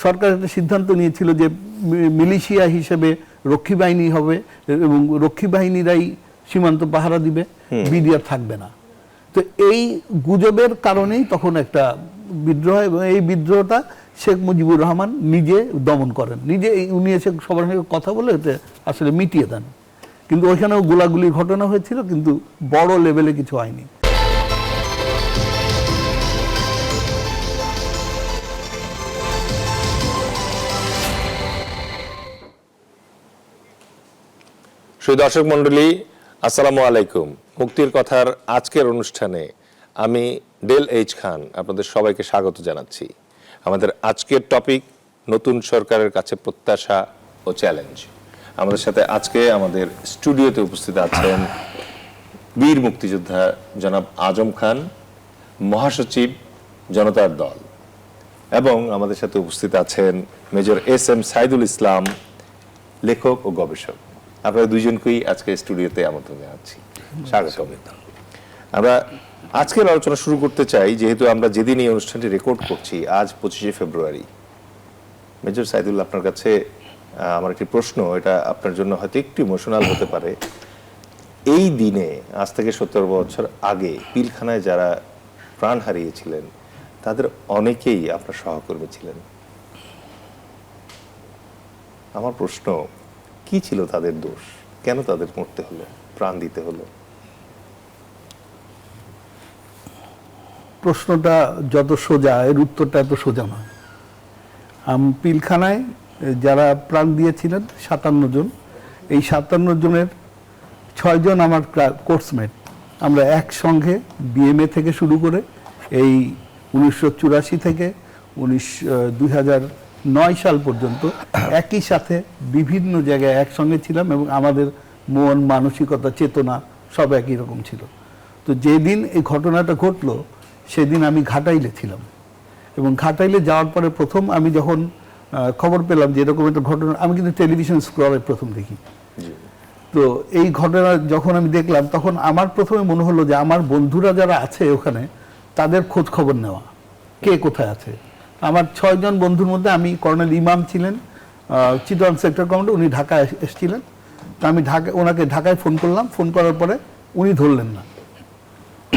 সরকার একটা সিদ্ধান্ত নিয়েছিল যে মিলিশিয়া হিসেবে রক্ষী বাহিনী হবে এবং রক্ষী বাহিনীরাই সীমান্ত পাহারা দিবে, বিডিআর থাকবে না। তো এই গুজবের কারণেই তখন একটা বিদ্রোহ, এবং এই বিদ্রোহটা শেখ মুজিবুর রহমান নিজে দমন করেন, নিজে উনি এসে সবার সঙ্গে কথা বলে এতে আসলে মিটিয়ে দেন। কিন্তু ওইখানেও গোলাগুলির ঘটনা হয়েছিল, কিন্তু বড় লেভেলে কিছু হয়নি। দর্শক মন্ডলী, আসসালামু আলাইকুম। মুক্তির কথার আজকের অনুষ্ঠানে আমি ডেল এইচ খান আপনাদের সবাইকে স্বাগত জানাচ্ছি। আমাদের আজকের টপিক নতুন সরকারের কাছে প্রত্যাশা ও চ্যালেঞ্জ। আমাদের সাথে আজকে আমাদের স্টুডিওতে উপস্থিত আছেন বীর মুক্তিযোদ্ধা জনাব আজম খান, মহাসচিব জনতার দল, এবং আমাদের সাথে উপস্থিত আছেন major S M Saidul Islam, লেখক ও গবেষক। আপনারা দুইজনকেই আজকে স্টুডিওতে আমন্ত্রণ জানাচ্ছি, স্বাগত। আমরা আজকের আলোচনা শুরু করতে চাই, যেহেতু আমরা যেদিন এই অনুষ্ঠানটি রেকর্ড করছি আজ 25শে ফেব্রুয়ারি। মেজর সাইদুল, আপনার কাছে আমার একটি প্রশ্ন, এটা আপনার জন্য হয়তো একটু ইমোশনাল হতে পারে। এই দিনে আজ থেকে 17 বছর আগে পিলখানায় যারা প্রাণ হারিয়েছিলেন তাদের অনেকেই আপনার সহকর্মী ছিলেন। আমার প্রশ্ন, কি ছিল তাদের দোষ? কেন তাদের মরতে হলো, প্রাণ দিতে হলো? প্রশ্নটা যত সোজা, এর উত্তরটা এত সোজা নয়। পিলখানায় যারা প্রাণ দিয়েছিলেন 57 জন, এই 57 জনের 6 জন আমার কোর্সমেট। আমরা একসঙ্গে বিএমএ থেকে শুরু করে এই 1984 থেকে 2009 সাল পর্যন্ত একই সাথে বিভিন্ন জায়গায় একসঙ্গে ছিলাম, এবং আমাদের মন, মানসিকতা, চেতনা সব একই রকম ছিল। তো যেদিন এই ঘটনাটা ঘটলো সেদিন আমি ঘাটাইলে ছিলাম, এবং ঘাটাইলে যাওয়ার পরে প্রথম আমি যখন খবর পেলাম যে এরকম একটা ঘটনা, আমি কিন্তু টেলিভিশন স্ক্রলে প্রথম দেখি। তো এই ঘটনা যখন আমি দেখলাম তখন আমার প্রথমে মনে হলো যে আমার বন্ধুরা যারা আছে ওখানে তাদের খোঁজ খবর নেওয়া, কে কোথায় আছে। আমার 6 জন বন্ধুর মধ্যে আমি, কর্নেল ইমাম ছিলেন চিটগাং সেক্টর কমান্ডার, উনি ঢাকায় এসেছিলেন। তো আমি ওনাকে ঢাকায় ফোন করলাম, ফোন করার পরে উনি ধরলেন না,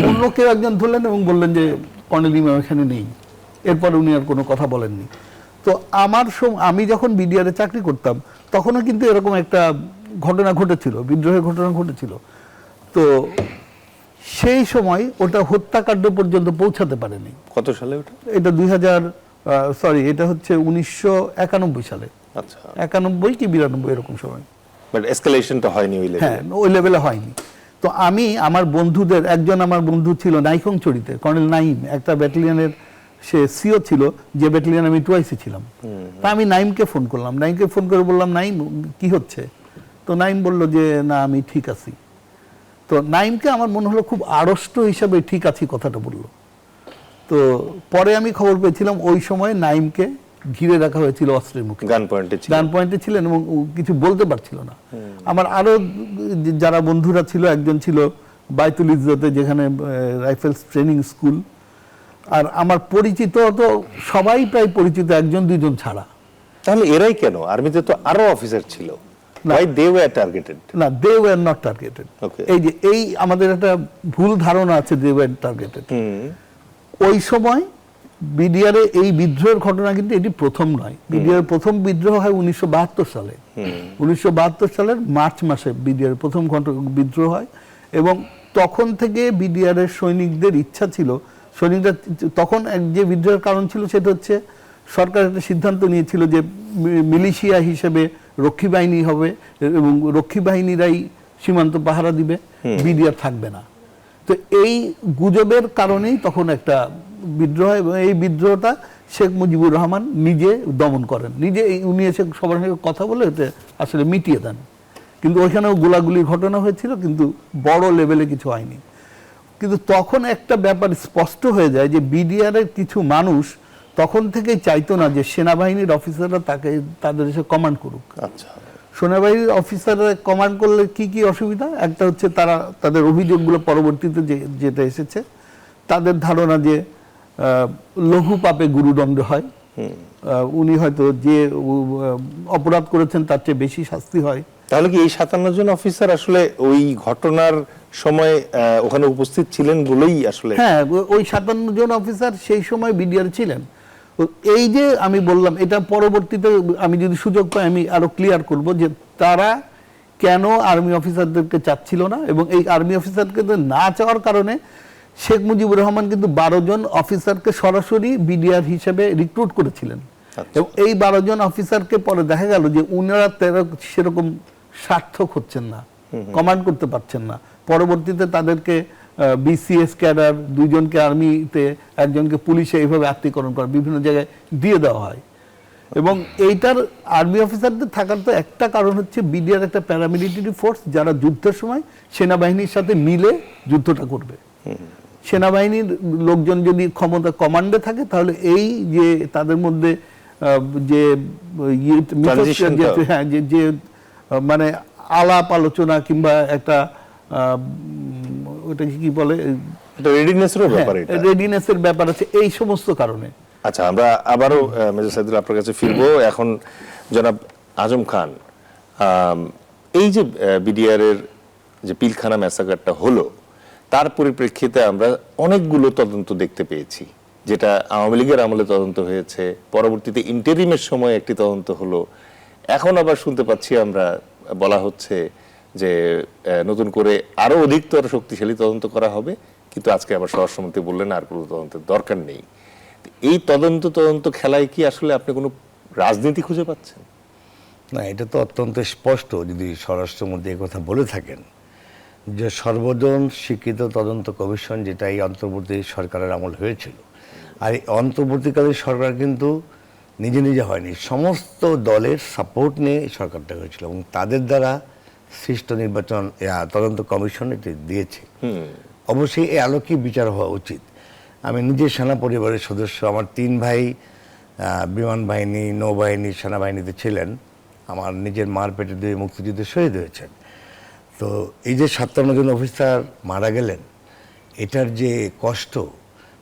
অন্য কেউ একজন ধরলেন এবং বললেন যে কর্নেল ইমাম এখানে নেই। এরপরে উনি আর কোনো কথা বলেননি। তো আমি যখন বিডিআরে চাকরি করতাম তখনও কিন্তু এরকম একটা ঘটনা ঘটেছিল, বিদ্রোহের ঘটনা ঘটেছিল। তো সেই সময় ওটা হত্যাকাণ্ড পর্যন্ত পৌঁছাতে পারেনি। কত সালে ওটা? এটা এটা হচ্ছে 1991 সালে। আচ্ছা, 91 কি 92 এরকম সময়। বাট এসকেলেশনটা হয়নি ওই লেভেলে। হ্যাঁ, ওই লেভেলে হয়নি। তো আমি আমার বন্ধুদের, একজন আমার বন্ধু ছিল নাইখংছড়িতে, কর্নেল নাইম, একটা ব্যাটালিয়নের সে সিও ছিল, যে ব্যাটালিয়ন আমি টুয়াইসে ছিলাম। তা আমি নাইমকে ফোন করলাম, নাইমকে ফোন করে বললাম, নাইম কি হচ্ছে? তো নাইম বলল যে না, আমি ঠিক আছি। তো নাইমকে আমার মনে হলো খুব আড়ষ্ট হিসাবে ঠিক আছি কথাটা বললো। তো পরে আমি খবর পেয়েছিলাম ওই সময় নাইমকে ঘিরে রাখা হয়েছিল অস্ত্রের মুখে, গান পয়েন্টে ছিলেন এবং কিছু বলতে পারছিল না। আমার আরো যারা বন্ধুরা ছিল, একজন ছিল বাইতুল ইজ্জতে, যেখানে রাইফেলস ট্রেনিং স্কুল। আর আমার পরিচিত তো সবাই প্রায় পরিচিত, 1-2 জন ছাড়া। তাহলে এরাই কেন? আর্মিতে তো আরো অফিসার ছিল। Why they were targeted? না, they were not targeted. এই আমাদের একটা ভুল ধারণা আছে, they were targeted। ওই সময় বিডিআরে এই বিদ্রোহের ঘটনা কিন্তু এটি প্রথম নয়। বিডিআর প্রথম বিদ্রোহ হয় 1972 সালে। 1972 সালের মার্চ মাসে বিডিআর প্রথম বিদ্রোহ হয়, এবং তখন থেকে বিডিআরের সৈনিকদের ইচ্ছা ছিল, সৈনিকরা তখন যে বিদ্রোহের কারণ ছিল সেটা হচ্ছে সরকার একটা সিদ্ধান্ত নিয়েছিল যে মিলিশিয়া হিসেবে রক্ষী বাহিনী হবে এবং রক্ষী বাহিনীরাই সীমান্ত পাহারা দিবে, বিডিআর থাকবে না। তো এই গুজবের কারণেই তখন একটা বিদ্রোহ, এবং এই বিদ্রোহটা শেখ মুজিবুর রহমান নিজে দমন করেন, নিজে উনি এসে সবার সঙ্গে কথা বলে এতে আসলে মিটিয়ে দেন। কিন্তু ওইখানেও গোলাগুলির ঘটনা হয়েছিল, কিন্তু বড় লেভেলে কিছু হয়নি। কিন্তু তখন একটা ব্যাপার স্পষ্ট হয়ে যায় যে বিডিআরের কিছু মানুষ তখন থেকেই চাইতো না যে সেনাবাহিনীর অফিসাররা তাদের এসে কমান্ড করুক। আচ্ছা, সেনাবাহিনীর অফিসাররা কমান্ড করলে কি কি অসুবিধা? একটা হচ্ছে তাদের অভিযোগগুলো পরবর্তীতে যেটা এসেছে, তাদের ধারণা যে লঘু পাপে গুরুদণ্ড হয়, উনি হয়তো যে অপরাধ করেছেন তার চেয়ে বেশি শাস্তি হয়। তাহলে কি এই 57 জন অফিসার আসলে ওই ঘটনার সময় ওখানে উপস্থিত ছিলেন বলেই আসলে? হ্যাঁ, ওই 57 জন অফিসার সেই সময় বিডিআর ছিলেন। এই যে আমি বললাম, এটা পরবর্তীতে আমি যদি সুযোগ পাই আমি আরো ক্লিয়ার করব যে তারা কেন আর্মি অফিসারদেরকে চাচ্ছিল না, এবং এই আর্মি অফিসারকে না চাওয়ার কারণে শেখ মুজিবুর রহমান কিন্তু 12 জন অফিসারকে সরাসরি বিডিআর হিসেবে রিক্রুট করেছিলেন। এবং এই 12 জন অফিসারকে পরে দেখা গেল যে উনারা সেরকম সার্থক হচ্ছেন না, কমান্ড করতে পারছেন না। পরবর্তীতে তাদেরকে বিসিএস ক্যাডার, 2 জনকে আর্মিতে, 1 জনকে পুলিশে এইভাবে আত্মীকরণ করা, বিভিন্ন জায়গায় দিয়ে দেওয়া হয়। এবং এইটার আর্মি অফিসারদের থাকার তো একটা কারণ হচ্ছে বিডিআর একটা প্যারামিলিটারি ফোর্স, যারা যুদ্ধের সময় সেনাবাহিনীর সাথে মিলে যুদ্ধটা করবে। সেনাবাহিনীর লোকজন যদি ক্ষমতা কমান্ডে থাকে তাহলে এই যে তাদের মধ্যে যে হ্যাঁ যে মানে আলাপ আলোচনা কিংবা একটা ওটা কি বলে, রেডিনেসের ব্যাপার আছে, এই সমস্ত কারণে। আচ্ছা, আমরা আবারও মেজর সাইদুল আপনার কাছে ফিরবো। এখন জনাব আজম খান, এই যে বিডিআর এর যে পিলখানা ম্যাসাকারটা হলো, তার পরিপ্রেক্ষিতে আমরা অনেকগুলো তদন্ত দেখতে পেয়েছি, যেটা আওয়ামী লীগের আমলে তদন্ত হয়েছে, পরবর্তীতে ইন্টারিমের সময় একটি তদন্ত হলো, এখন আবার শুনতে পাচ্ছি আমরা বলা হচ্ছে যে নতুন করে আরো অধিকতর শক্তিশালী তদন্ত করা হবে, কিন্তু আজকে আবার স্বরাষ্ট্রমন্ত্রী বললেন আর কোনো তদন্তের দরকার নেই। এই তদন্ত খেলায় কি আসলে আপনি কোনো রাজনীতি খুঁজে পাচ্ছেন? না, এটা তো অত্যন্ত স্পষ্ট, যদি স্বরাষ্ট্রমন্ত্রী এই কথা বলে থাকেন যে সর্বজন স্বীকৃত তদন্ত কমিশন, যেটা এই অন্তর্বর্তী সরকারের আমল হয়েছিল। আর এই অন্তর্বর্তীকালীন সরকার কিন্তু নিজে নিজে হয়নি, সমস্ত দলের সাপোর্ট নিয়ে এই সরকারটা হয়েছিল, এবং তাদের দ্বারা সৃষ্ট নির্বাচন তদন্ত কমিশন এটি দিয়েছে। অবশ্যই এই আলোকে বিচার হওয়া উচিত। আমি নিজে সেনা পরিবারের সদস্য, আমার 3 ভাই বিমান বাহিনী, নৌবাহিনী, সেনাবাহিনীতে ছিলেন। আমার নিজের মার পেটে 2 মুক্তিযুদ্ধে শহীদ হয়েছেন। তো এই যে 57 জন অফিসার মারা গেলেন, এটার যে কষ্ট,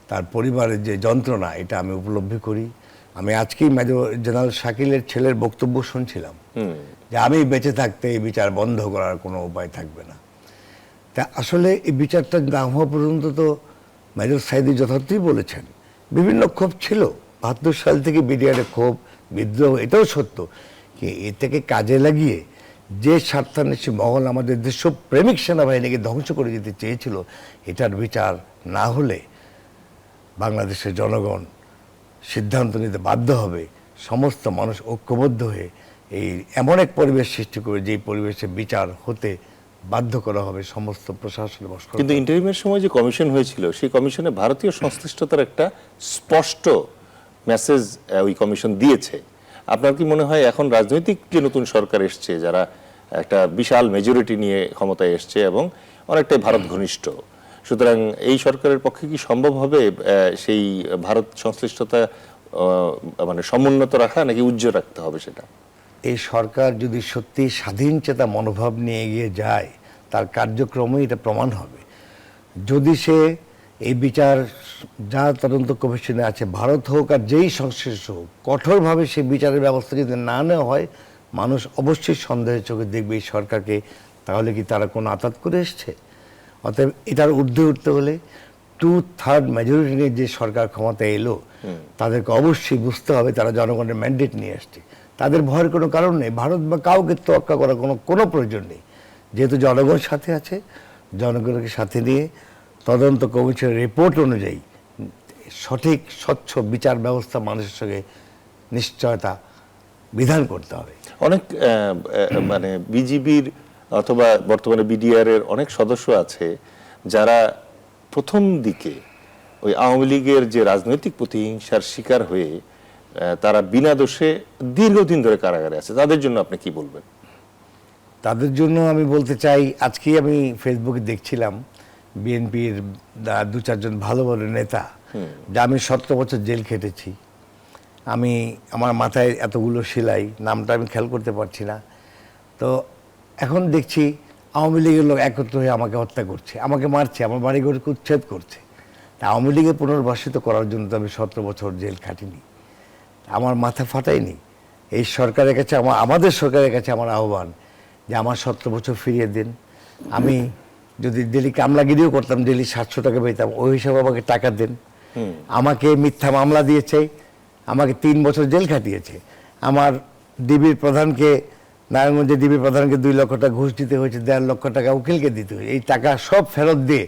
তার পরিবারের যে যন্ত্রণা, এটা আমি উপলব্ধি করি। আমি আজকেই মেজর জেনারেল শাকিলের ছেলের বক্তব্য শুনছিলাম যে আমি বেঁচে থাকতে এই বিচার বন্ধ করার কোনো উপায় থাকবে না। তা আসলে এই বিচারটা না হওয়া পর্যন্ত তো মেজর সাইদি যথার্থই বলেছেন, বিভিন্ন ক্ষোভ ছিল 72 সাল থেকে বিডিআরের ক্ষোভ, বিদ্রোহ, এটাও সত্য। কি এ থেকে কাজে লাগিয়ে যে স্বার্থান্বেষী মহল আমাদের দেশপ্রেমিক সেনাবাহিনীকে ধ্বংস করে দিতে চেয়েছিল, এটার বিচার না হলে বাংলাদেশের জনগণ সিদ্ধান্ত নিতে বাধ্য হবে। সমস্ত মানুষ ঐক্যবদ্ধ হয়ে এই এমন এক পরিবেশ সৃষ্টি করে যেই পরিবেশে বিচার হতে বাধ্য করা হবে সমস্ত প্রশাসনের। কিন্তু ইন্টারিমের সময় যে কমিশন হয়েছিল, সেই কমিশনে ভারতীয় সংশ্লিষ্টতার একটা স্পষ্ট মেসেজ ওই কমিশন দিয়েছে। আপনার কি মনে হয় এখন রাজনৈতিক যে নতুন সরকার এসছে, যারা একটা বিশাল মেজরিটি নিয়ে ক্ষমতায় এসছে এবং অনেকটাই ভারত ঘনিষ্ঠ, সুতরাং এই সরকারের পক্ষে কি সম্ভব হবে সেই ভারত সংশ্লিষ্টতা মানে সমুন্নত রাখা, নাকি উজ্জ্বল রাখতে হবে সেটা? এই সরকার যদি সত্যি স্বাধীন চেতা মনোভাব নিয়ে এগিয়ে যায়, তার কার্যক্রমে এটা প্রমাণ হবে। যদি সে এই বিচার যা তদন্ত কমিশনে আছে, ভারত হোক আর যেই সংশ্লিষ্ট হোক, কঠোরভাবে সে বিচারের ব্যবস্থা যদি না নেওয়া হয়, মানুষ অবশ্যই সন্দেহের চোখে দেখবে এই সরকারকে। তাহলে কি তারা কোনো আঘাত করে এসছে? অতএব এটার ঊর্ধ্বে উঠতে হলে 2/3 মেজরিটি নিয়ে যে সরকার ক্ষমতায় এলো, তাদেরকে অবশ্যই বুঝতে হবে তারা জনগণের ম্যান্ডেট নিয়ে আসছে। তাদের ভয়ের কোনো কারণ নেই, ভারত বা কাউকে তোয়াক্কা করার কোনো প্রয়োজন নেই। যেহেতু জনগণ সাথে আছে, জনগণকে সাথে নিয়ে তদন্ত কমিশনের রিপোর্ট অনুযায়ী সঠিক স্বচ্ছ বিচার ব্যবস্থা মানুষের সঙ্গে নিশ্চয়তা বিধান করতে হবে। অনেক মানে বিজিবির অথবা বর্তমানে বিডিআর এর অনেক সদস্য আছে যারা প্রথম দিকে ওই আওয়ামী লীগের যে রাজনৈতিক প্রতিহিংসার শিকার হয়ে তারা বিনা দোষে দীর্ঘদিন ধরে কারাগারে আছে, তাদের জন্য আপনি কি বলবেন? তাদের জন্য আমি বলতে চাই, আজকেই আমি ফেসবুকে দেখছিলাম বিএনপির 2-4 জন ভালো ভালো নেতা, যা আমি 17 বছর জেল খেটেছি, আমি আমার মাথায় এতগুলো সেলাই, নামটা আমি খেয়াল করতে পারছি না, তো এখন দেখছি আওয়ামী লীগের লোক একত্র হয়ে আমাকে হত্যা করছে, আমাকে মারছে, আমার বাড়িঘরকে উচ্ছেদ করছে। তা আওয়ামী লীগে পুনর্বাসিত করার জন্য তো আমি 17 বছর জেল খাটিনি। আমার মাথা ফাটায়নি। এই সরকারের কাছে আমাদের সরকারের কাছে আমার আহ্বান যে আমার 17 বছর ফিরিয়ে দিন। আমি যদি ডেলি কামলাগিরিও করতাম, ডেলি 700 টাকা পেতাম, ওই হিসাবে আমাকে টাকা দেন। আমাকে মিথ্যা মামলা দিয়েছে, আমাকে 3 বছর জেল খাটিয়েছে। আমার ডিবির প্রধানকে, নারায়ণগঞ্জের ডিবির প্রধানকে 2 লক্ষ টাকা ঘুষ দিতে হয়েছে, 1.5 লক্ষ টাকা উকিলকে দিতে হয়েছে। এই টাকা সব ফেরত দিয়ে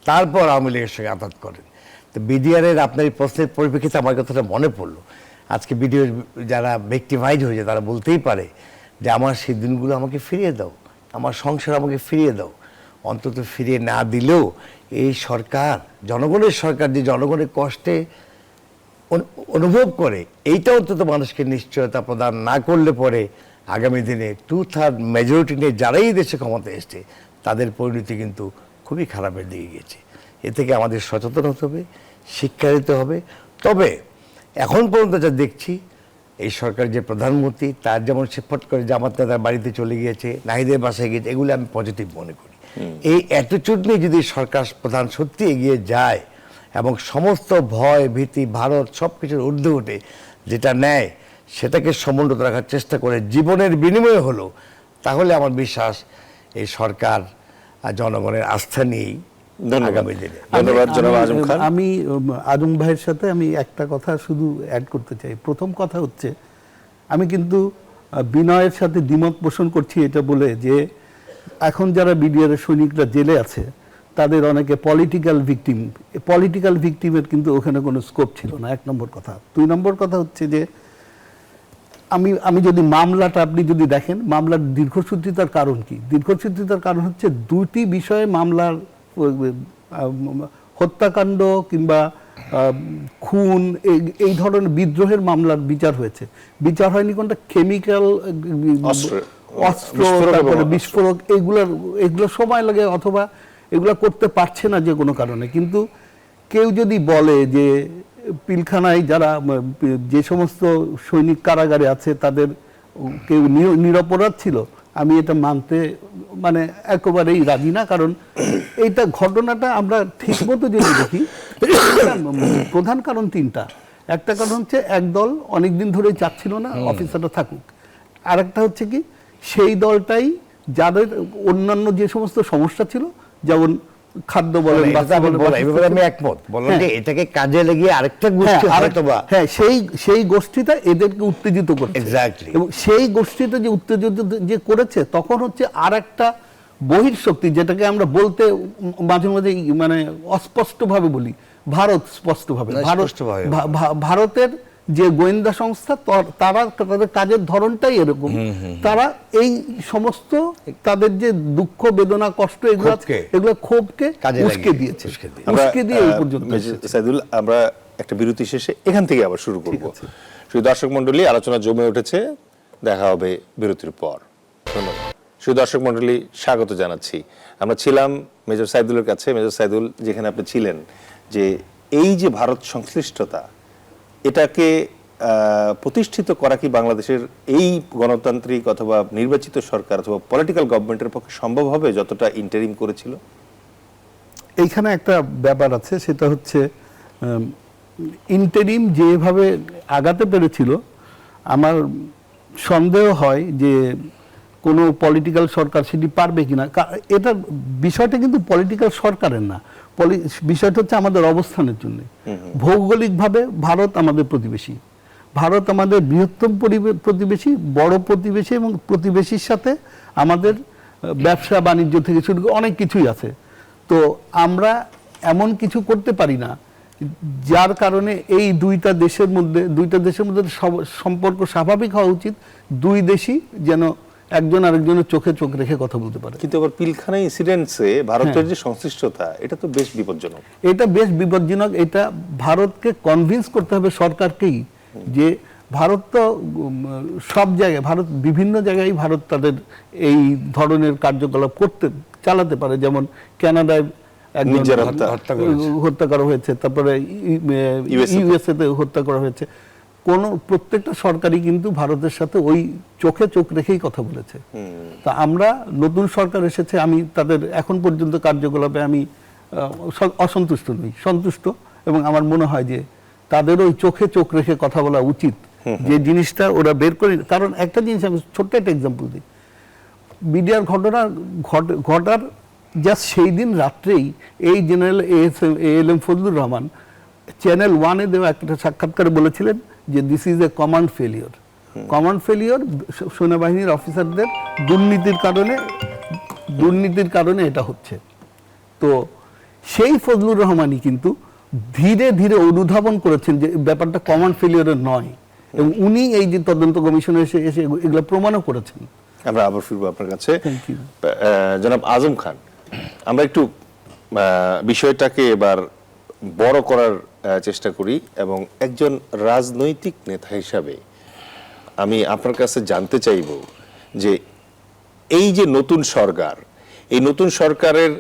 তারপর আওয়ামী লীগের সঙ্গে আঘাত করেন। তো বিডিআরের আপনার এই প্রশ্নের পরিপ্রেক্ষিতে আমার কথাটা মনে পড়লো। আজকে বিডিও যারা ভিক্টিমাইজ হয়েছে তারা বলতেই পারে যে আমার সেই দিনগুলো আমাকে ফিরিয়ে দাও, আমার সংসার আমাকে ফিরিয়ে দাও। অন্তত ফিরিয়ে না দিলেও এই সরকার, জনগণের সরকার, যে জনগণের কষ্টে অনুভব করে, এইটা অন্তত মানুষকে নিশ্চয়তা প্রদান না করলে পরে আগামী দিনে 2/3 মেজরিটি নিয়ে যারাই দেশে ক্ষমতা এসছে তাদের পরিণতি কিন্তু খুবই খারাপের দিকে গেছে। এ থেকে আমাদের সচেতন হতে হবে, শিক্ষা দিতে হবে। তবে এখন পর্যন্ত যা দেখছি, এই সরকার যে প্রধানমন্ত্রী, তার যেমন সে ফট করে জামাত নেতার বাড়িতে চলে গিয়েছে, নাহিদের বাসায় গিয়েছে, এগুলো আমি পজিটিভ মনে করি। এই অ্যাটিটিউড নিয়ে যদি সরকার প্রধান সত্যি এগিয়ে যায় এবং সমস্ত ভয় ভীতি ভারত সব কিছুর ঊর্ধ্বে উঠে যেটা নেয় সেটাকে সমুন্নত রাখার চেষ্টা করে জীবনের বিনিময়ে হলো, তাহলে আমার বিশ্বাস এই সরকার জনগণের আস্থা নিয়েই আগামী দিনে। ধন্যবাদ জনাব আজম খান। আমি আজম ভাইয়ের সাথে আমি একটা কথা শুধু অ্যাড করতে চাই। প্রথম কথা হচ্ছে, আমি কিন্তু বিনয়ের সাথে দ্বিমত পোষণ করছি এটা বলে যে এখন যারা বিডিআর সৈনিকরা জেলে আছে তাদের অনেকে পলিটিক্যাল ভিকটিমের কিন্তু ওখানে কোনো স্কোপ ছিল না, 1 নম্বর কথা। 2 নম্বর কথা হচ্ছে যে আমি যদি মামলাটা আপনি যদি দেখেন, মামলার দীর্ঘসূত্রিতার কারণ কি? দীর্ঘসূত্রিতার কারণ হচ্ছে 2টি বিষয়ে মামলার, হত্যাকাণ্ড কিংবা খুন, এই ধরনের বিদ্রোহের মামলার বিচার হয়েছে। বিচার হয়নি কোনটা, কেমিক্যাল অস্ত্র, তারপরে বিস্ফোরক, এগুলো সময় লাগে অথবা এগুলো করতে পারছে না যে কোনো কারণে। কিন্তু কেউ যদি বলে যে পিলখানায় যারা, যে সমস্ত সৈনিক কারাগারে আছে তাদের কেউ নিরপরাধ ছিল, আমি এটা মানতে মানে একেবারেই রাজি না। কারণ এইটা ঘটনাটা আমরা ঠিকমতো যদি দেখি, প্রধান কারণ 3টা। একটা কারণ হচ্ছে একদল অনেকদিন ধরেই চাচ্ছিল না অফিসাররা থাকুক। আরেকটা হচ্ছে কি, সেই দলটাই যাদের অন্যান্য যে সমস্ত সমস্যা ছিল, যেমন খাদ্য বলেন, আমি একমত বললাম যে এটাকে কাজে লাগিয়ে আরেকটা গোষ্ঠী সেই গোষ্ঠীটা এদেরকে উত্তেজিত করছে। এক্স্যাক্টলি। এবং সেই গোষ্ঠীটা যে উত্তেজিত যে করেছে, তখন হচ্ছে আরেকটা বহিঃশক্তি, যেটাকে আমরা বলতে মাঝে মাঝে মানে অস্পষ্টভাবে বলি, ভারত স্পষ্টভাবে, ভারতের যে গোয়েন্দা সংস্থা, তারা তাদের কাজের ধরনটাই এরকম। তারা এই সমস্ত তাদের যে দুঃখ বেদনা কষ্ট এগুলো ক্ষোভকে উস্কে দিয়েছে, উস্কে দিয়ে এই পর্যন্ত। সাইদুল, আমরা একটা বিরতি শেষে এখান থেকে আবার শুরু করব। শুধু দর্শক মণ্ডলী, আলোচনা জমে উঠেছে, দেখা হবে বিরতির পর। ধন্যবাদ। শুধু দর্শক মণ্ডলী, স্বাগত জানাচ্ছি। আমরা ছিলাম মেজর সাইদুলের কাছে। মেজর সাইদুল, যেখানে আপনি ছিলেন, যে এই যে ভারত সংশ্লিষ্টতা, এটাকে প্রতিষ্ঠিত করা কি বাংলাদেশের এই গণতান্ত্রিক অথবা নির্বাচিত সরকার অথবা পলিটিক্যাল গভর্নমেন্টের পক্ষে সম্ভব হবে যতটা ইন্টারিম করেছিল? এইখানে একটা ব্যাপার আছে, সেটা হচ্ছে ইন্টারিম যেভাবে আগাতে পেরেছিল, আমার সন্দেহ হয় যে কোনো পলিটিক্যাল সরকার সেটি পারবে কিনা। এটা বিষয়টা কিন্তু পলিটিক্যাল সরকারের না, বিষয়টা হচ্ছে আমাদের অবস্থানের জন্য। ভৌগোলিকভাবে ভারত আমাদের প্রতিবেশী, ভারত আমাদের বৃহত্তম প্রতিবেশী, বড় প্রতিবেশী, এবং প্রতিবেশীর সাথে আমাদের ব্যবসা বাণিজ্য থেকে শুরু করে অনেক কিছুই আছে। তো আমরা এমন কিছু করতে পারি না যার কারণে এই দুইটা দেশের মধ্যে সম্পর্ক স্বাভাবিক হওয়া উচিত। 2 দেশই যেন একজন আরেকজনের চোখে চোখ রেখে কথা বলতে পারে। কিন্তু আবার পিলখানা ইনসিডেন্টসে ভারতের যে সংশ্লিষ্টতা, এটা তো বেশ বিপজ্জনক। এটা বেশ বিপজ্জনক। এটা ভারতকে কনভিন্স করতে হবে, সরকারকেই, যে ভারত তো সব জায়গায়, বিভিন্ন জায়গায় ভারত তাদের এই ধরনের কার্যকলাপ চালাতে পারে। যেমন কানাডায় হত্যা করা হয়েছে, তারপরে ইউএসএ তে হত্যা করা হয়েছে। প্রত্যেকটা সরকারই কিন্তু ভারতের সাথে ওই চোখে চোখ রেখেই কথা বলেছে। তা আমরা, নতুন সরকার এসেছে, আমি তাদের এখন পর্যন্ত কার্যকলাপে আমি অসন্তুষ্ট নই, সন্তুষ্ট। এবং আমার মনে হয় যে তাদের ওই চোখে চোখ রেখে কথা বলা উচিত। যে জিনিসটা ওরা বের করে, কারণ একটা জিনিস আমি ছোট্ট একটা এক্সাম্পল দিই, বিডিআর ঘটনা ঘটার জাস্ট সেই দিন রাত্রেই এই general ALM Fazlur Rahman channel 1-এ দেওয়া একটা সাক্ষাৎকারে বলেছিলেন যে this is a command failure. Command failure সেনাবাহিনীর অফিসারদের দুর্নীতির কারণে এটা হচ্ছে। তো সেই ফজলুর রহমানই কিন্তু ধীরে ধীরে অনুধাবন করেছেন যে ব্যাপারটা কমান্ড ফেলিওরের নয়, এবং উনি এই যে তদন্ত কমিশনে এসে এগুলো প্রমাণও করেছেন। আমরা আবার ফিরবো আপনার কাছে। জনাব আজম খান, আমরা একটু বিষয়টাকে এবার বড় করার চেষ্টা করি, এবং একজন রাজনৈতিক নেতা হিসাবে আমি আপনার কাছে জানতে চাইব যে এই যে নতুন সরকার, এই নতুন সরকারের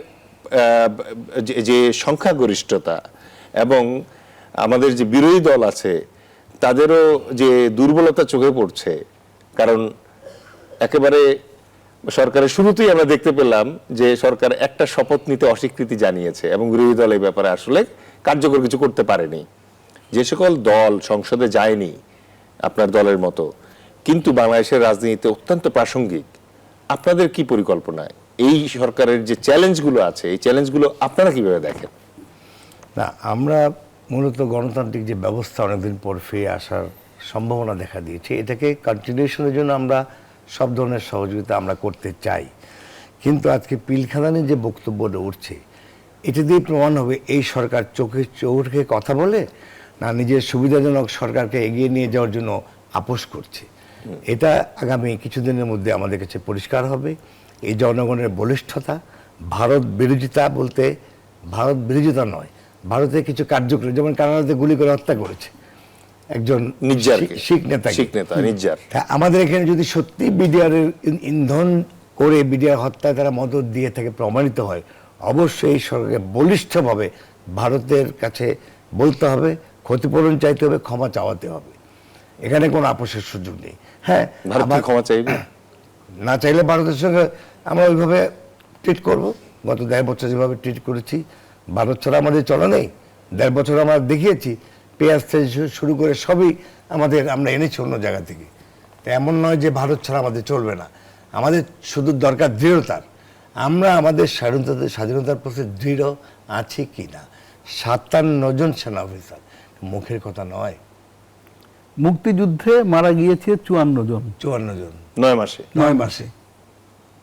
যে সংখ্যাগরিষ্ঠতা এবং আমাদের যে বিরোধী দল আছে তাদেরও যে দুর্বলতা চোখে পড়ছে, কারণ একেবারে সরকারের শুরুতেই আমরা দেখতে পেলাম যে সরকার একটা শপথ নিতে অস্বীকৃতি জানিয়েছে এবং বিরোধী দল এই ব্যাপারে আসলে কার্যকর কিছু করতে পারেনি। যে সকল দল সংসদে যায়নি আপনার দলের মতো, কিন্তু বাংলাদেশের রাজনীতিতে অত্যন্ত প্রাসঙ্গিক, আপনাদের কি পরিকল্পনা? এই সরকারের যে চ্যালেঞ্জগুলো আছে, এই চ্যালেঞ্জগুলো আপনারা কিভাবে দেখেন? না, আমরা মূলত গণতান্ত্রিক যে ব্যবস্থা অনেকদিন পর ফিরে আসার সম্ভাবনা দেখা দিয়েছে, এটাকে কন্টিনিউশনের জন্য আমরা সব ধরনের সহযোগিতা আমরা করতে চাই। কিন্তু আজকে পিলখানানি যে বক্তব্যটা উঠছে, এটা দিয়ে প্রমাণ হবে এই সরকার চোখে কথা বলে না নিজের সুবিধাজনক সরকারকে এগিয়ে নিয়ে যাওয়ার জন্য আপোষ করছে। এটা আগামী কিছুদিনের মধ্যে আমাদের কাছে পরিষ্কার হবে। এই জনগণের বলিষ্ঠতা, ভারত বিরোধিতা বলতে ভারত বিরোধিতা নয়, ভারতের কিছু কার্যক্রম, যেমন কানাডাতে গুলি করে হত্যা করেছে একজন শিখ নেতা। আমাদের এখানে যদি সত্যি বিডিআরের ইন্ধন করে বিডিআর হত্যায় তারা মদত দিয়ে থাকে প্রমাণিত হয়, অবশ্যই এই সরকারকে বলিষ্ঠভাবে ভারতের কাছে বলতে হবে, ক্ষতিপূরণ চাইতে হবে, ক্ষমা চাওয়াতে হবে। এখানে কোনো আপোষের সুযোগ নেই। হ্যাঁ, ক্ষমা চাইবে, না চাইলে ভারতের সঙ্গে আমরা ওইভাবে ট্রিট করব। গত 1.5 বছর যেভাবে ট্রিট করেছি, ভারত ছাড়া আমাদের চলা নেই। 1.5 বছর আমরা দেখিয়েছি, পেঁয়াজ থেকে শুরু করে সবই আমরা এনেছি অন্য জায়গা থেকে। তো এমন নয় যে ভারত ছাড়া আমাদের চলবে না। আমাদের শুধু দরকার দৃঢ়তার। আমরা আমাদের স্বাধীনতার প্রতি দৃঢ় আছি কি না। 57 জন সেনা অফিসার, মুখের কথা নয়। মুক্তিযুদ্ধে মারা গিয়েছে 54 জন। 9 মাসে।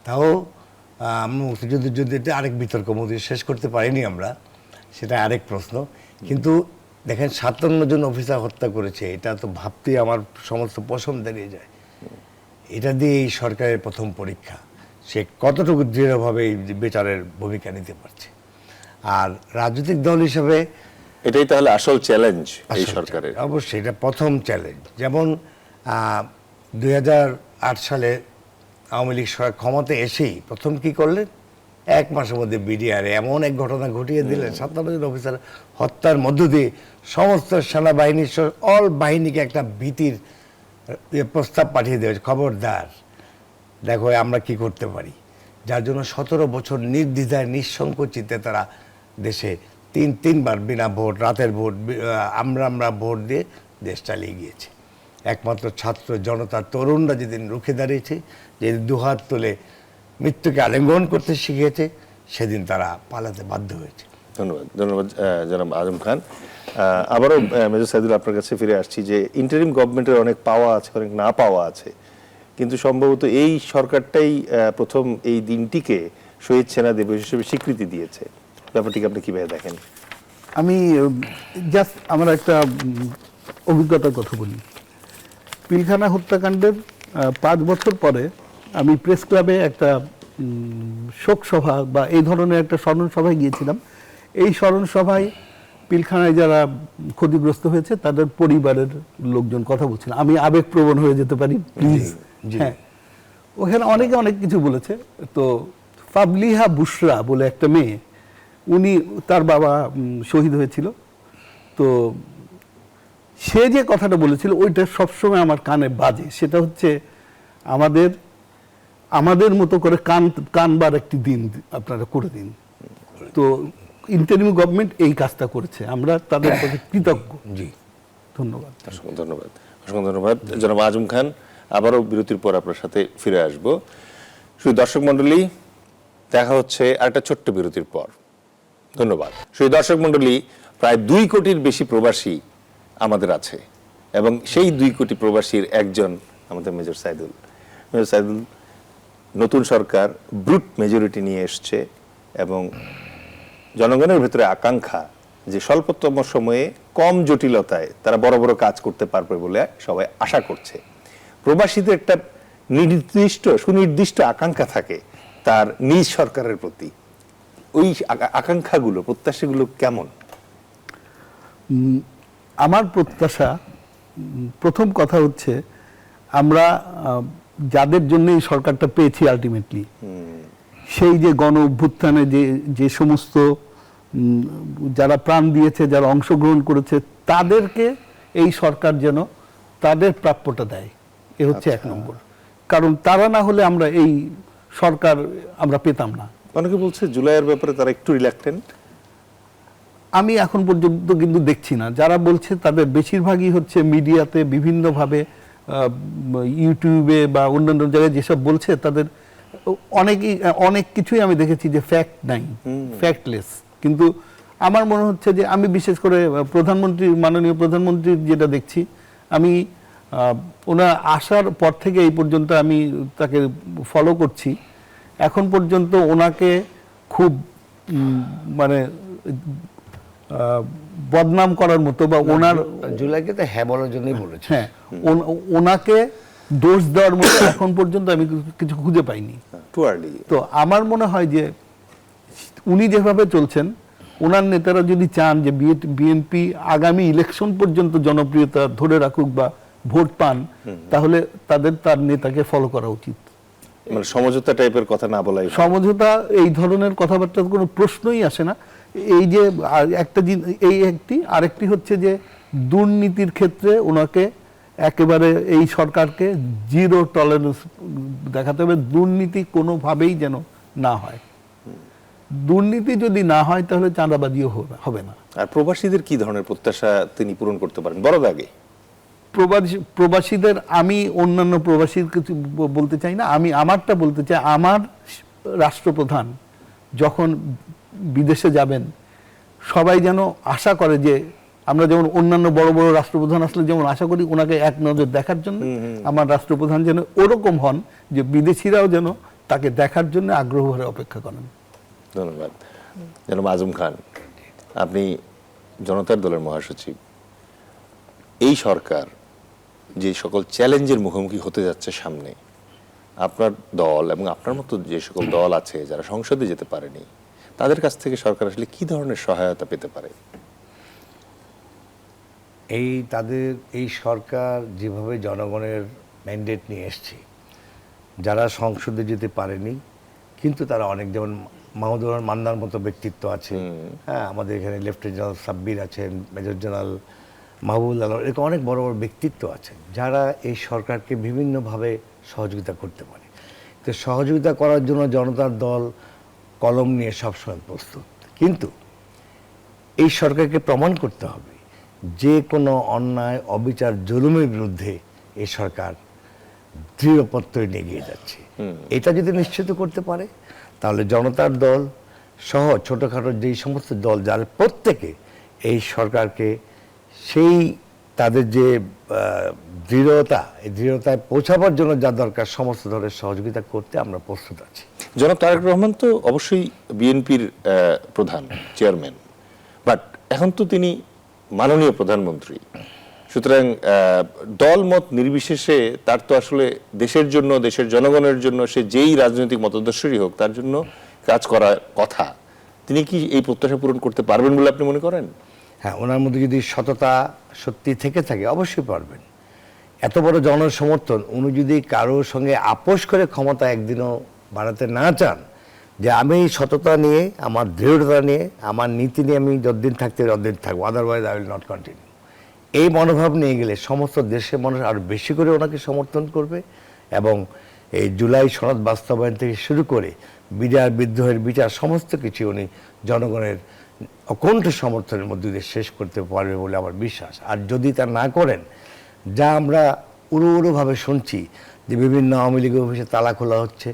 তাও আমরা মুক্তিযুদ্ধে আরেক বিতর্ক মধ্যে শেষ করতে পারিনি আমরা, সেটা আরেক প্রশ্ন। কিন্তু দেখেন 57 জন অফিসার হত্যা করেছে, এটা তো ভাবতেই আমার সমস্ত পশম দাঁড়িয়ে যায়। এটা দিয়ে এই সরকারের প্রথম পরীক্ষা, সে কতটুকু দৃঢ়ভাবে এই বিচারের ভূমিকা নিতে পারছে। আর রাজনৈতিক দল হিসেবে এটাই তাহলে আসল চ্যালেঞ্জ এই সরকারের। অবশ্যই এটা প্রথম চ্যালেঞ্জ। যেমন 2008 সালে আওয়ামী লীগ সরকার ক্ষমতায় এসেই প্রথম কি করলেন, 1 মাসের মধ্যে বিডিআরে এমন এক ঘটনা ঘটিয়ে দিলেন, 57 জন অফিসার হত্যার মধ্য দিয়ে সমস্ত সেনাবাহিনী অল বাহিনীকে একটা ভীতির প্রস্তাব পাঠিয়ে দেওয়া, খবরদার দেখো আমরা কি করতে পারি। যার জন্য 17 বছর নির্দ্বিধায় নিঃসংকোচিতে তারা দেশে তিনবার বিনা ভোট, রাতের ভোট, আমরা ভোট দিয়ে দেশ চালিয়ে গিয়েছে। একমাত্র ছাত্র জনতা, তরুণরা যেদিন রুখে দাঁড়িয়েছে, যেদিন দুহাত তুলে মৃত্যুকে আলিঙ্গন করতে শিখিয়েছে, সেদিন তারা পালাতে বাধ্য হয়েছে। ধন্যবাদ জনাব আজম খান। আবারও মেজর সাইদুল আপনার কাছে ফিরে আসছি যে ইন্টারিম গভর্নমেন্টের অনেক পাওয়া আছে, অনেক না পাওয়া আছে, কিন্তু সম্ভবত এই সরকারটাই প্রথম এই দিনটিকে শহীদ সেনা দিবস হিসেবে স্বীকৃতি দিয়েছে। ব্যাপারটিকে আপনি কিভাবে দেখেন? আমি জাস্ট আমার একটা অভিজ্ঞতার কথা বলি। পিলখানা হত্যাকাণ্ডের 5 বছর পরে আমি প্রেস ক্লাবে একটা শোক সভা বা এই ধরনের একটা স্মরণ সভায় গিয়েছিলাম। এই স্মরণ সভায় পিলখানায় যারা ক্ষতিগ্রস্ত হয়েছে তাদের পরিবারের লোকজন কথা বলছিলেন। আমি আবেগপ্রবণ হয়ে যেতে পারি, প্লিজ। হ্যাঁ, ওখানে অনেকে অনেক কিছু বলেছে। তো ফাবলিহা বুশরা বলে একটা মেয়ে, তার বাবা শহীদ হয়েছিল। তো সে যে কথাটা বলেছিল ওইটা সবসময় আমার কানে বাজে। সেটা হচ্ছে আমাদের মতো করে কানবার একটি দিন আপনারা করে দিন। তো ইন্টারিম গভর্নমেন্ট এই কাজটা করেছে, আমরা তাদের প্রতি কৃতজ্ঞ। জি, ধন্যবাদ। অসংখ্য ধন্যবাদ জনাব আজম খান। আবারও বিরতির পর আপনার সাথে ফিরে আসব। শুধু দর্শক মণ্ডলী, দেখা হচ্ছে আরেকটা ছোট্ট বিরতির পর। ধন্যবাদ। শুধু দর্শক মণ্ডলী, প্রায় 2 কোটির বেশি প্রবাসী আমাদের আছে এবং সেই 2 কোটি প্রবাসীর একজন আমাদের মেজর সাইদুল। মেজর সাইদুল, নতুন সরকার ব্রুট মেজরিটি নিয়ে এসছে এবং জনগণের ভেতরে আকাঙ্ক্ষা যে স্বল্পতম সময়ে কম জটিলতায় তারা বড় বড় কাজ করতে পারবে বলে সবাই আশা করছে। প্রবাসীদের একটা সুনির্দিষ্ট আকাঙ্ক্ষা থাকে তার নিজ সরকারের প্রতি। ওই আকাঙ্ক্ষাগুলো, প্রত্যাশাগুলো কেমন? আমার প্রত্যাশা, প্রথম কথা হচ্ছে আমরা যাদের জন্য এই সরকারটা পেয়েছি আলটিমেটলি, সেই যে গণ অভ্যুত্থানে যে সমস্ত যারা প্রাণ দিয়েছে, যারা অংশগ্রহণ করেছে, তাদেরকে এই সরকার যেন তাদের প্রাপ্যটা দেয়, এ হচ্ছে 1 নম্বর। কারণ তারা না হলে আমরা এই সরকার আমরা পেতাম না। অনেকে বলছে জুলাইয়ের ব্যাপারে তারা একটু রিল্যাক্টেন্ট। আমি এখন পর্যন্ত কিন্তু দেখছি না। যারা বলছে তাদের বেশিরভাগই হচ্ছে মিডিয়াতে বিভিন্নভাবে, ইউটিউবে বা অন্যান্য জায়গায় যেসব বলছে, তাদের অনেক কিছুই আমি দেখেছি যে ফ্যাক্ট নাই, ফ্যাক্টলেস। কিন্তু আমার মনে হচ্ছে যে আমি বিশেষ করে মাননীয় প্রধানমন্ত্রীর যেটা দেখছি, আমি ওনার আসার পর থেকে এই পর্যন্ত আমি তাকে ফলো করছি, এখন পর্যন্ত ওনাকে খুব মানে বদনাম করার মতো বা ওনার জুলাইকে তো হ্যাঁ বলার জন্যই বলেছে, হ্যাঁ ওনাকে দোষ দেওয়ার মতো এখন পর্যন্ত আমি কিছু খুঁজে পাইনি। তো আমার মনে হয় যে উনি যেভাবে চলছেন, ওনার নেতারা যদি চান যে বিএনপি আগামী ইলেকশন পর্যন্ত জনপ্রিয়তা ধরে রাখুক বা ভোট পান, তাহলে তার নেতাকে ফলো করা উচিত। মানে সমঝোতা টাইপের কথা না বলাই, সমঝোতা এই ধরনের কথাবার্তার কোনো প্রশ্নই আসে না। এই যে আরেকটি হচ্ছে যে দুর্নীতির ক্ষেত্রে ওনাকে একেবারে এই সরকারকে 0 টলারেন্স দেখাতে হবে। দুর্নীতি কোনোভাবেই যেন না হয়। দুর্নীতি যদি না হয় তাহলে চাঁদাবাজিও হবে না। আর প্রবাসীদের কি ধরনের প্রত্যাশা তিনি পূরণ করতে পারেন বড় দাগে? প্রবাসীদের আমি অন্যান্য প্রবাসীর কিছু বলতে চাই না, আমি আমারটা বলতে চাই। আমার রাষ্ট্রপ্রধান যখন বিদেশে যাবেন, সবাই যেন আশা করে যে আমরা যেমন অন্যান্য বড় বড় রাষ্ট্রপ্রধান আসলে যেমন আশা করি ওনাকে এক নজর দেখার জন্য, আমার রাষ্ট্রপ্রধান যেন ওরকম হন যে বিদেশিরাও যেন তাকে দেখার জন্য আগ্রহ ভরে অপেক্ষা করেন। ধন্যবাদ। জনাব আজম খান, আপনি জনতার দলের মহাসচিব। এই সরকার যে সকল চ্যালেঞ্জের মুখোমুখি হতে যাচ্ছে সামনে, আপনার দল এবং আপনার মতো যে সকল দল আছে যারা সংসদে যেতে পারেনি, তাদের কাছ থেকে সরকার আসলে কি ধরনের সহায়তা পেতে পারে? এই সরকার যেভাবে জনগণের ম্যান্ডেট নিয়ে এসছে, যারা সংসদে যেতে পারেনি কিন্তু তারা অনেক, যেমন মাহমুদুর মান্নার মতো ব্যক্তিত্ব আছে, হ্যাঁ, আমাদের এখানে লেফটেন্যান্ট জেনারেল সাব্বির আছেন, মেজর জেনারেল মাহবুবুল আলম, এরকম অনেক বড় বড় ব্যক্তিত্ব আছেন যারা এই সরকারকে বিভিন্নভাবে সহযোগিতা করতে পারে। তো সহযোগিতা করার জন্য জনতার দল কলম নিয়ে সবসময় প্রস্তুত। কিন্তু এই সরকারকে প্রমাণ করতে হবে যে কোনো অন্যায়, অবিচার, জুলুমের বিরুদ্ধে এই সরকার দৃঢ় প্রত্যয় নিয়ে এগিয়ে যাচ্ছে। এটা যদি নিশ্চিত করতে পারে, তাহলে জনতার দল সহ ছোটোখাটো যেই সমস্ত দল, যার প্রত্যেকে এই সরকারকে সেই তাদের যে দৃঢ়তা, এই দৃঢ়তায় পৌঁছাবার জন্য যা দরকার সমস্ত ধরনের সহযোগিতা করতে আমরা প্রস্তুত আছি। জনাব তারেক রহমান তো অবশ্যই বিএনপির প্রধান, চেয়ারম্যান, বাট এখন তো তিনি মাননীয় প্রধানমন্ত্রী। সুতরাং দলমত নির্বিশেষে তার তো আসলে দেশের জন্য, দেশের জনগণের জন্য, সে যেই রাজনৈতিক মতাদর্শই হোক, তার জন্য কাজ করার কথা। তিনি কি এই প্রত্যাশা পূরণ করতে পারবেন বলে আপনি মনে করেন? হ্যাঁ, ওনার মধ্যে যদি সততা সত্যি থেকে থাকে অবশ্যই পারবেন। এত বড় জনসমর্থন, উনি যদি কারোর সঙ্গে আপোষ করে ক্ষমতা একদিনও বাড়াতে না চান, যে আমি সততা নিয়ে, আমার দৃঢ়তা নিয়ে, আমার নীতি নিয়ে আমি যতদিন থাকতে ততদিন থাকবো, otherwise I will not continue, এই মনোভাব নিয়ে গেলে সমস্ত দেশের মানুষ আরও বেশি করে ওনাকে সমর্থন করবে। এবং এই জুলাই সনদ বাস্তবায়ন থেকে শুরু করে বিদ্রোহের বিচার সমস্ত কিছু উনি জনগণের অকুণ্ঠ সমর্থনের মধ্যে দিয়ে শেষ করতে পারবে বলে আমার বিশ্বাস। আর যদি তা না করেন, যা আমরা উড়োভাবে শুনছি যে বিভিন্ন আওয়ামী লীগ অফিসে তালা খোলা হচ্ছে,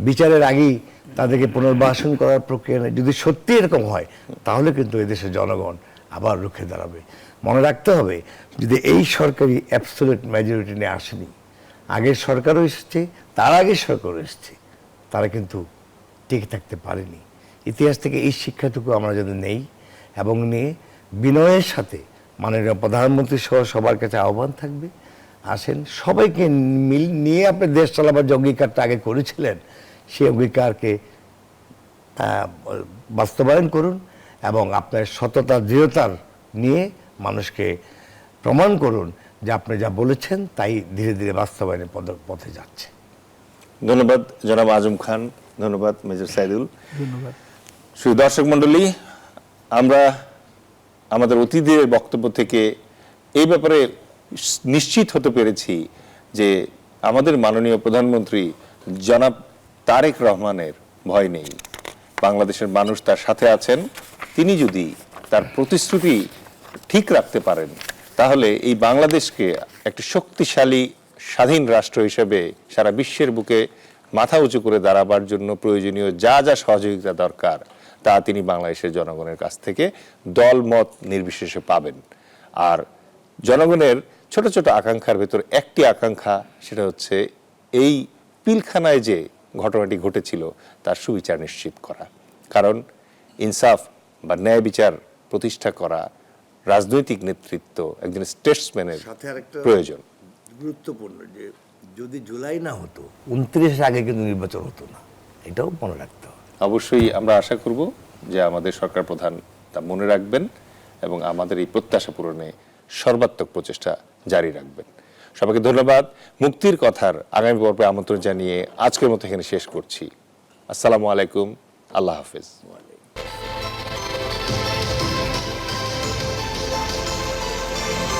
বিচারের আগেই তাদেরকে পুনর্বাসন করার প্রক্রিয়া নেই, যদি সত্যি এরকম হয় তাহলে কিন্তু এদেশের জনগণ আবার রুখে দাঁড়াবে। মনে রাখতে হবে, যদি এই সরকারি অ্যাবসলিউট মেজরিটি নিয়ে আসেনি, আগের সরকারও এসেছে, তার আগের সরকারও এসেছে, তারা কিন্তু টিকে থাকতে পারেনি। ইতিহাস থেকে এই শিক্ষাটুকু আমরা যদি নেই এবং নিয়ে বিনয়ের সাথে মাননীয় প্রধানমন্ত্রী সহ সবার কাছে আহ্বান থাকবে, আসেন সবাইকে নিয়ে আপনি দেশ চালাবার যে অঙ্গীকারটা আগে করেছিলেন, সেই অঙ্গীকারকে বাস্তবায়ন করুন এবং আপনার সততা দৃঢ়তার নিয়ে মানুষকে প্রমাণ করুন যে আপনি যা বলেছেন তাই ধীরে ধীরে বাস্তবায়নের পথে যাচ্ছে। ধন্যবাদ জনাব আজম খান, ধন্যবাদ মেজর সাইদুল। ধন্যবাদ। শুধু দর্শক মণ্ডলী, আমরা আমাদের অতিথিদের বক্তব্য থেকে এই ব্যাপারে নিশ্চিত হতে পেরেছি যে আমাদের মাননীয় প্রধানমন্ত্রী জনাব তারেক রহমানের ভয় নেই। বাংলাদেশের মানুষ তার সাথে আছেন। তিনি যদি তার প্রতিশ্রুতি ঠিক রাখতে পারেন তাহলে এই বাংলাদেশকে একটি শক্তিশালী স্বাধীন রাষ্ট্র হিসেবে সারা বিশ্বের বুকে মাথা উঁচু করে দাঁড়াবার জন্য প্রয়োজনীয় যা যা সহযোগিতা দরকার তা তিনি বাংলাদেশের জনগণের কাছ থেকে দলমত নির্বিশেষে পাবেন। আর জনগণের ছোট ছোট আকাঙ্ক্ষার ভেতর একটি আকাঙ্ক্ষা, সেটা হচ্ছে এই পিলখানায় যে ঘটনাটি ঘটেছিল তার সুবিচার নিশ্চিত করা। কারণ ইনসাফ বা ন্যায় বিচার প্রতিষ্ঠা করা রাজনৈতিক নেতৃত্ব, একজন স্টেটসম্যানের প্রয়োজন। গুরুত্বপূর্ণ যে যদি জুলাই না হতো 29 আগে কিন্তু নির্বাচন হতো না, এটাও মনে রাখতে হবে। অবশ্যই আমরা আশা করব যে আমাদের সরকার প্রধান তা মনে রাখবেন এবং আমাদের এই প্রত্যাশা পূরণে সর্বাত্মক প্রচেষ্টা জারি রাখবেন। সবাইকে ধন্যবাদ। মুক্তির কথার আগামী পর্বে আমন্ত্রণ জানিয়ে আজকের মতো এখানে শেষ করছি। আসসালামু আলাইকুম, আল্লাহ হাফেজ।